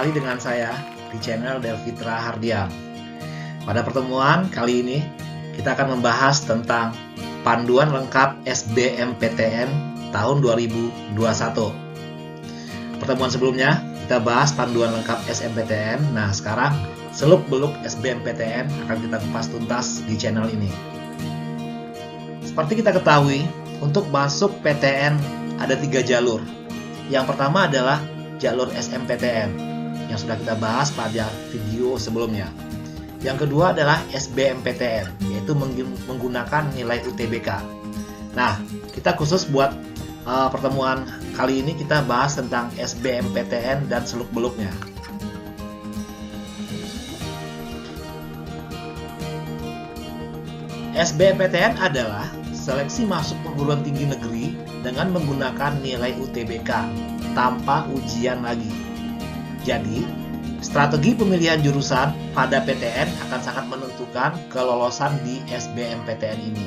kembali dengan saya di channel Delfitra Hardian. Pada pertemuan kali ini, kita akan membahas tentang panduan lengkap SBMPTN tahun 2021. Pertemuan sebelumnya, kita bahas panduan lengkap SNMPTN. Nah, sekarang seluk-beluk SBMPTN akan kita kupas tuntas di channel ini. Seperti kita ketahui, untuk masuk PTN ada 3 jalur. Yang pertama adalah jalur SNMPTN yang sudah kita bahas pada video sebelumnya. Yang kedua adalah SBMPTN, yaitu menggunakan nilai UTBK. Nah, kita khusus buat pertemuan kali ini kita bahas tentang SBMPTN dan seluk-beluknya. SBMPTN adalah seleksi masuk perguruan tinggi negeri dengan menggunakan nilai UTBK tanpa ujian lagi. Jadi, strategi pemilihan jurusan pada PTN akan sangat menentukan kelolosan di SBMPTN ini.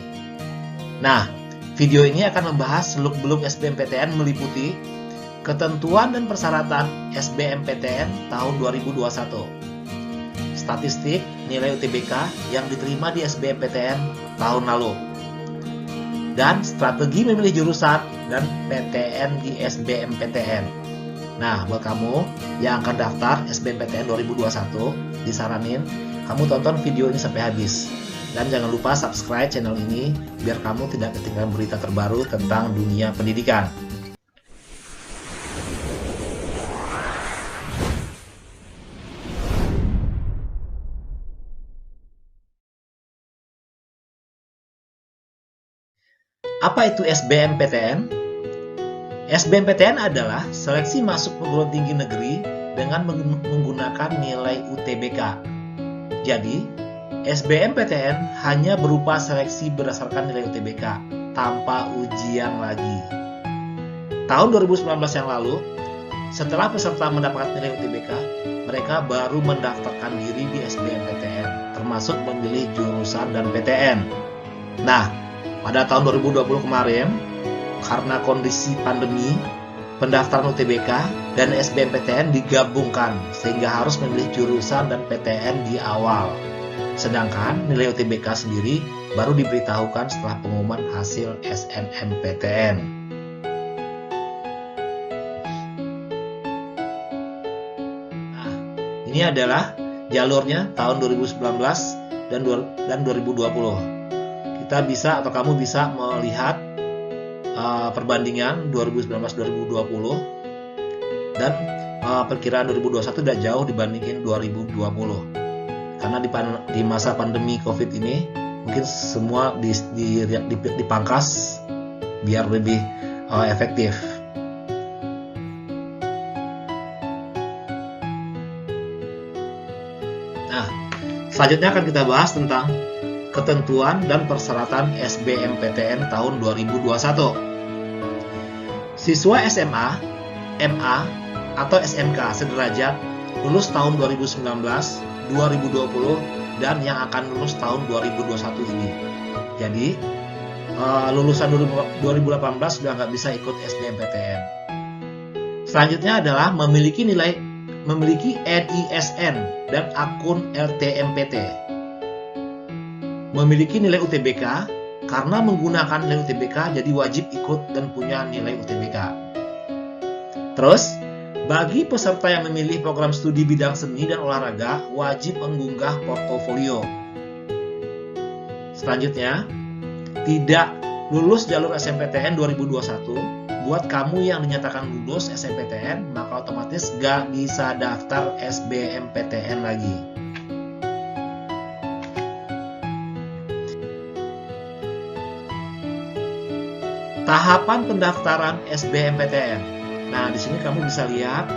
Nah, video ini akan membahas seluk-beluk SBMPTN meliputi ketentuan dan persyaratan SBMPTN tahun 2021, statistik nilai UTBK yang diterima di SBMPTN tahun lalu, dan strategi memilih jurusan dan PTN di SBMPTN. Nah, buat kamu yang akan daftar SBMPTN 2021, disaranin kamu tonton video ini sampai habis. Dan jangan lupa subscribe channel ini biar kamu tidak ketinggalan berita terbaru tentang dunia pendidikan. Apa itu SBMPTN? SBMPTN adalah seleksi masuk perguruan tinggi negeri dengan menggunakan nilai UTBK. Jadi, SBMPTN hanya berupa seleksi berdasarkan nilai UTBK tanpa ujian lagi. Tahun 2019 yang lalu, setelah peserta mendapatkan nilai UTBK, mereka baru mendaftarkan diri di SBMPTN, termasuk memilih jurusan dan PTN. Nah, pada tahun 2020 kemarin, karena kondisi pandemi, pendaftaran UTBK dan SBMPTN digabungkan sehingga harus memilih jurusan dan PTN di awal. Sedangkan nilai UTBK sendiri baru diberitahukan setelah pengumuman hasil SNMPTN. Nah, ini adalah jalurnya tahun 2019 dan 2020. Kita bisa atau kamu bisa melihat perbandingan 2019-2020 dan perkiraan 2021 sudah jauh dibandingin 2020. Karena di masa pandemi COVID ini mungkin semua dipangkas biar lebih efektif. Nah, selanjutnya akan kita bahas tentang ketentuan dan persyaratan SBMPTN tahun 2021. Siswa SMA, MA, atau SMK sederajat lulus tahun 2019, 2020, dan yang akan lulus tahun 2021 ini. Jadi, lulusan 2018 sudah nggak bisa ikut SBMPTN. Selanjutnya adalah memiliki NISN dan akun LTMPT. Memiliki nilai UTBK, karena menggunakan nilai UTBK jadi wajib ikut dan punya nilai UTBK. Terus, bagi peserta yang memilih program studi bidang seni dan olahraga, wajib mengunggah portofolio. Selanjutnya, tidak lulus jalur SNMPTN 2021, buat kamu yang dinyatakan lulus SNMPTN, maka otomatis gak bisa daftar SBMPTN lagi. Tahapan pendaftaran SBMPTN. Nah, di sini kamu bisa lihat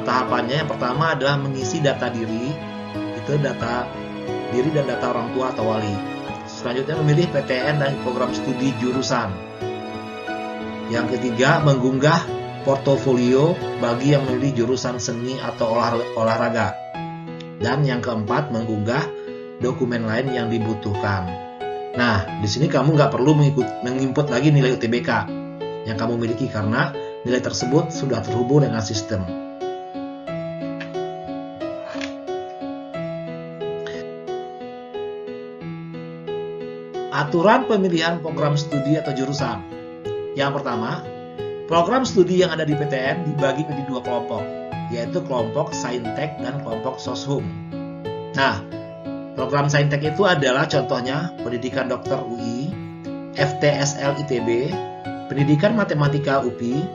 tahapannya. Yang pertama adalah mengisi data diri, itu data diri dan data orang tua atau wali. Selanjutnya memilih PTN dan program studi jurusan. Yang ketiga, mengunggah portofolio bagi yang memilih jurusan seni atau olahraga. Dan yang keempat, mengunggah dokumen lain yang dibutuhkan. Nah, di sini kamu nggak perlu menginput lagi nilai UTBK yang kamu miliki karena nilai tersebut sudah terhubung dengan sistem. aturan pemilihan program studi atau jurusan. Yang pertama, program studi yang ada di PTN dibagi menjadi dua kelompok, yaitu kelompok Saintek dan kelompok Soshum. Nah, program Saintek itu adalah contohnya pendidikan dokter UI, FTSL ITB, pendidikan matematika UPI,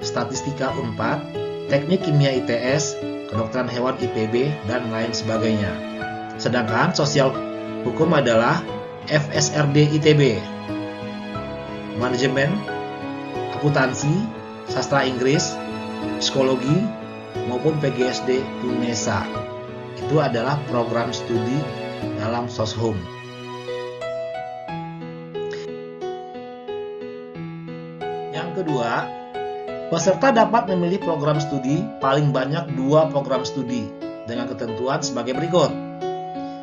statistika UNPAD, teknik kimia ITS, kedokteran hewan IPB, dan lain sebagainya. Sedangkan sosial hukum adalah FSRD ITB, manajemen, akuntansi, sastra Inggris, psikologi, maupun PGSD UNESA. Itu adalah program studi dalam Soshum. Yang kedua, peserta dapat memilih program studi paling banyak 2 program studi dengan ketentuan sebagai berikut.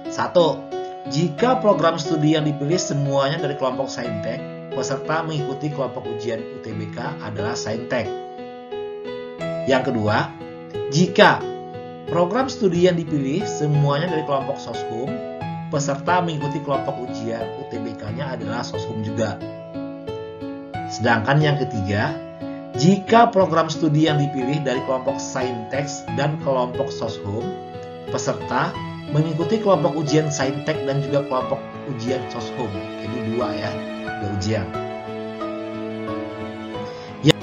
1. Jika program studi yang dipilih semuanya dari kelompok Saintek, peserta mengikuti kelompok ujian UTBK adalah Saintek. Yang kedua, jika program studi yang dipilih semuanya dari kelompok Soshum, peserta mengikuti kelompok ujian UTBK-nya adalah Soshum juga. Sedangkan yang ketiga, jika program studi yang dipilih dari kelompok Saintek dan kelompok Soshum, peserta mengikuti kelompok ujian Saintek dan juga kelompok ujian Soshum. Jadi 2 ya, 2 ujian. Yang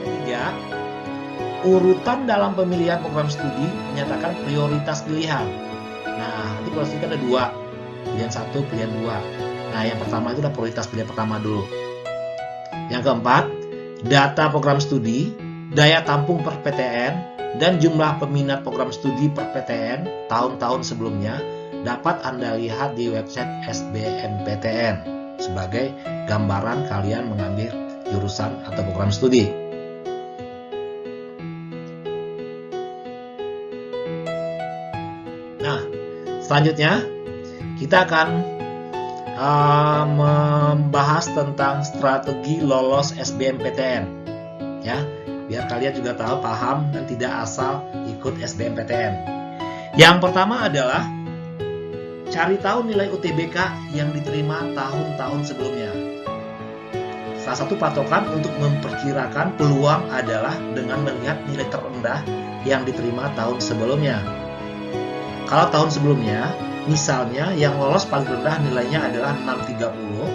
ketiga, urutan dalam pemilihan program studi menyatakan prioritas pilihan. Nah, nanti prioritas ada 2, pilihan 1, pilihan 2. Nah, yang pertama itu adalah prioritas pilihan pertama dulu. Yang keempat, data program studi, daya tampung per PTN, dan jumlah peminat program studi per PTN tahun-tahun sebelumnya dapat Anda lihat di website SBMPTN sebagai gambaran kalian mengambil jurusan atau program studi. Nah, selanjutnya kita akan membahas tentang strategi lolos SBMPTN, ya. Biar kalian juga tahu, paham, dan tidak asal ikut SBMPTN. Yang pertama adalah cari tahu nilai UTBK yang diterima tahun-tahun sebelumnya. Salah satu patokan untuk memperkirakan peluang adalah dengan melihat nilai terendah yang diterima tahun sebelumnya. Kalau tahun sebelumnya, misalnya yang lolos paling rendah nilainya adalah 630,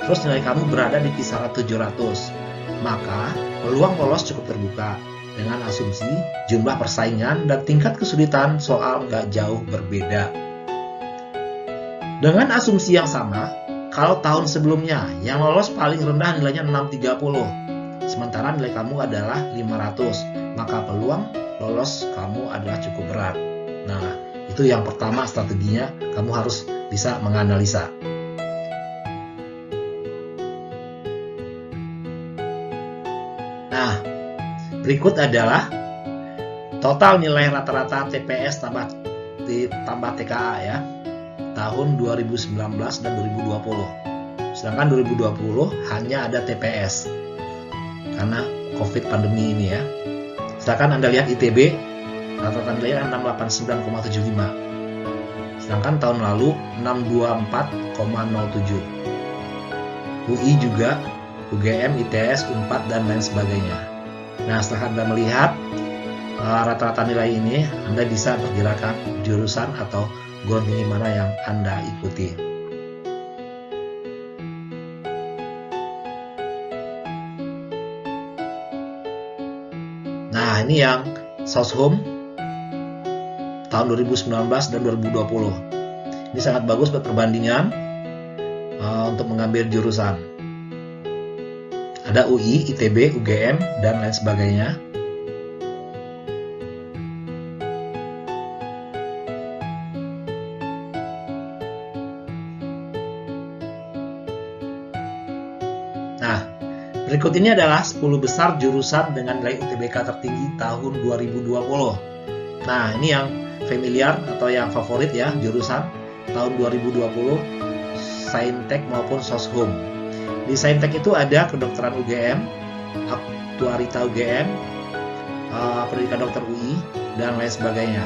terus nilai kamu berada di kisaran 700. Maka peluang lolos cukup terbuka dengan asumsi jumlah persaingan dan tingkat kesulitan soal nggak jauh berbeda. Dengan asumsi yang sama, kalau tahun sebelumnya yang lolos paling rendah nilainya 630, sementara nilai kamu adalah 500, maka peluang lolos kamu adalah cukup berat. Nah, itu yang pertama strateginya, kamu harus bisa menganalisa. Nah, berikut adalah total nilai rata-rata TPS tambah TKA ya, tahun 2019 dan 2020. Sedangkan 2020 hanya ada TPS karena COVID pandemi ini ya. Sedangkan Anda lihat ITB rata-rata nilainya 689,75. Sedangkan tahun lalu 624,07. UI juga, UGM, ITS, UNPAD, dan lain sebagainya. Nah, setelah Anda melihat rata-rata nilai ini, Anda bisa perkirakan jurusan atau perguruan tinggi mana yang Anda ikuti. Nah, ini yang Soshum tahun 2019 dan 2020. Ini sangat bagus buat perbandingan untuk mengambil jurusan. Ada UI, ITB, UGM, dan lain sebagainya. Nah, berikut ini adalah 10 besar jurusan dengan nilai UTBK tertinggi tahun 2020. Nah, ini yang familiar atau yang favorit ya, jurusan tahun 2020, Saintek maupun Soshum. Di Saintek itu ada kedokteran UGM, aktuarita UGM, pendidikan dokter UI, dan lain sebagainya.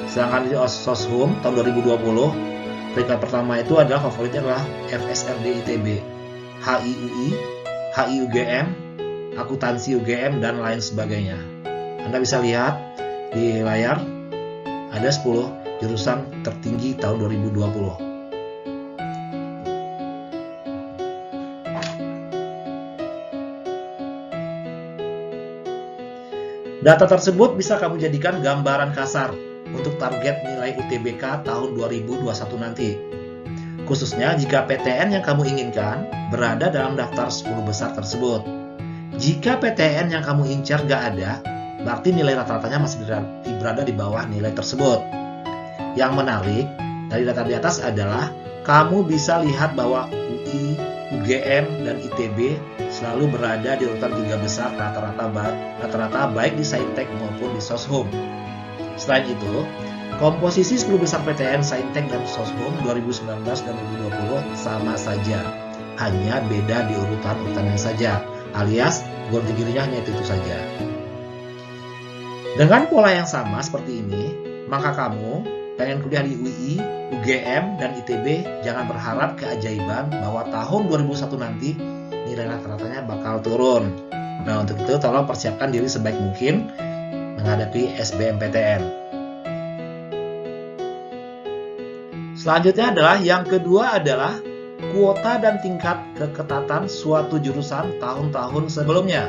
Sedangkan di Soshum tahun 2020 Peringkat pertama itu adalah favoritnya adalah FSRD ITB, HIUI, HIUGM, Akuntansi UGM, dan lain sebagainya. Anda bisa lihat di layar ada 10 jurusan tertinggi tahun 2020. Data tersebut bisa kamu jadikan gambaran kasar untuk target nilai UTBK tahun 2021 nanti. Khususnya jika PTN yang kamu inginkan berada dalam daftar 10 besar tersebut. Jika PTN yang kamu incar gak ada, berarti nilai rata-ratanya masih berada di bawah nilai tersebut. Yang menarik dari data di atas adalah kamu bisa lihat bahwa UI, UGM, dan ITB selalu berada di urutan 3 besar rata-rata baik di Saintek maupun di Soshum. Selain itu, komposisi 10 besar PTN, Saintek, dan Soshum 2019 dan 2020 sama saja, hanya beda di urutannya saja, alias perguruan tingginya hanya itu saja. Dengan pola yang sama seperti ini, maka kamu pengen kuliah di UI, UGM, dan ITB, jangan berharap keajaiban bahwa tahun 2021 nanti nilai rata-ratanya bakal turun. Nah, untuk itu tolong persiapkan diri sebaik mungkin menghadapi SBMPTN. Selanjutnya adalah yang kedua adalah kuota dan tingkat keketatan suatu jurusan tahun-tahun sebelumnya.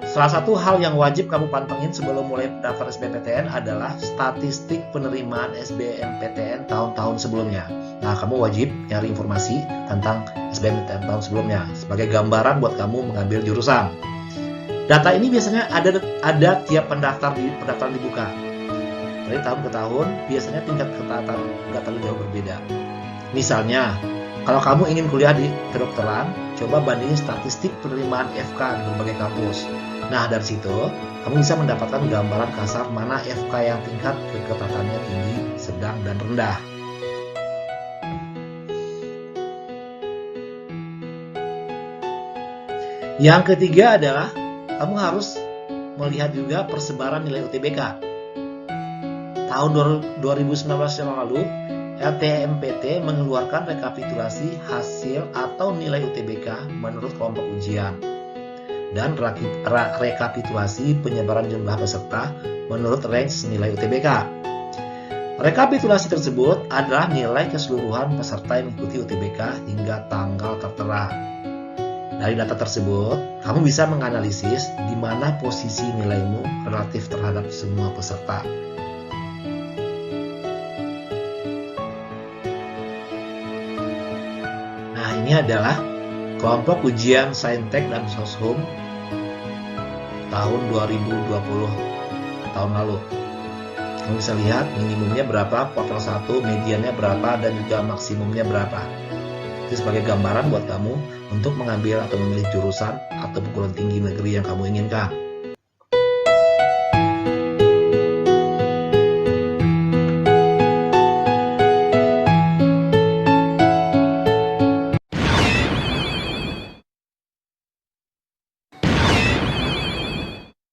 Salah satu hal yang wajib kamu pantengin sebelum mulai daftar SBMPTN adalah statistik penerimaan SBMPTN tahun-tahun sebelumnya. Nah, kamu wajib nyari informasi tentang SBMPTN tahun sebelumnya sebagai gambaran buat kamu mengambil jurusan. Data ini biasanya ada tiap pendaftaran dibuka. Dari tahun ke tahun, biasanya tingkat keketatan nggak terlalu jauh berbeda. Misalnya, kalau kamu ingin kuliah di kedokteran, coba bandingin statistik penerimaan FK di berbagai kampus. Nah, dari situ, kamu bisa mendapatkan gambaran kasar mana FK yang tingkat keketatannya tinggi, sedang, dan rendah. Yang ketiga adalah, kamu harus melihat juga persebaran nilai UTBK. Tahun 2019 yang lalu, LTMPT mengeluarkan rekapitulasi hasil atau nilai UTBK menurut kelompok ujian dan rekapitulasi penyebaran jumlah peserta menurut range nilai UTBK. Rekapitulasi tersebut adalah nilai keseluruhan peserta yang mengikuti UTBK hingga tanggal tertera. Dari data tersebut, kamu bisa menganalisis di mana posisi nilaimu relatif terhadap semua peserta. Nah, ini adalah kelompok ujian Saintek dan Soshum tahun 2020 tahun lalu. Kamu bisa lihat minimumnya berapa, kuartal 1, mediannya berapa, dan juga maksimumnya berapa. Itu sebagai gambaran buat kamu untuk mengambil atau memilih jurusan atau perguruan tinggi negeri yang kamu inginkan.